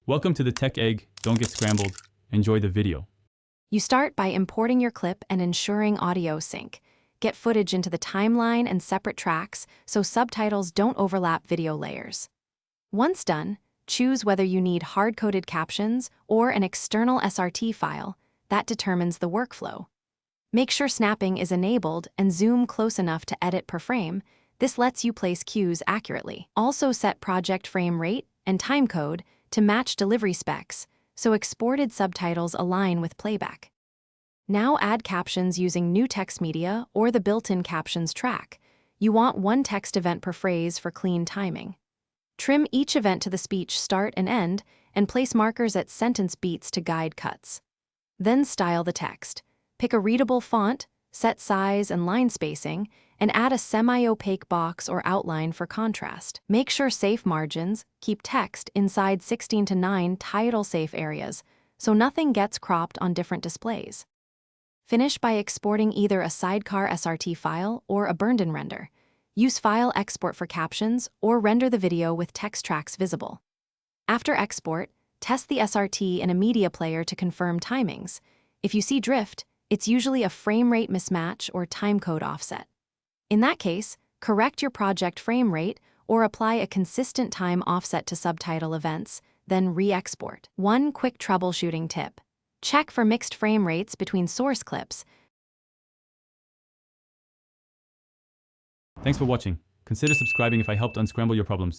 Welcome to the Tech Egg. Don't get scrambled. Enjoy the video. You start by importing your clip and ensuring audio sync. Get footage into the timeline and separate tracks so subtitles don't overlap video layers. Once done, choose whether you need hard-coded captions or an external SRT file. That determines the workflow. Make sure snapping is enabled and zoom close enough to edit per frame. This lets you place cues accurately. Also set project frame rate and timecode to match delivery specs, so exported subtitles align with playback. Now add captions using new text media or the built-in captions track. You want one text event per phrase for clean timing. Trim each event to the speech start and end, and place markers at sentence beats to guide cuts. Then style the text. Pick a readable font, set size and line spacing, and add a semi-opaque box or outline for contrast. Make sure safe margins, keep text inside 16:9 title-safe areas, so nothing gets cropped on different displays. Finish by exporting either a sidecar SRT file or a burned-in render. Use file export for captions or render the video with text tracks visible. After export, test the SRT in a media player to confirm timings. If you see drift, it's usually a frame rate mismatch or timecode offset. In that case, correct your project frame rate or apply a consistent time offset to subtitle events, then re-export. One quick troubleshooting tip: check for mixed frame rates between source clips. Thanks for watching. Consider subscribing if I helped unscramble your problems.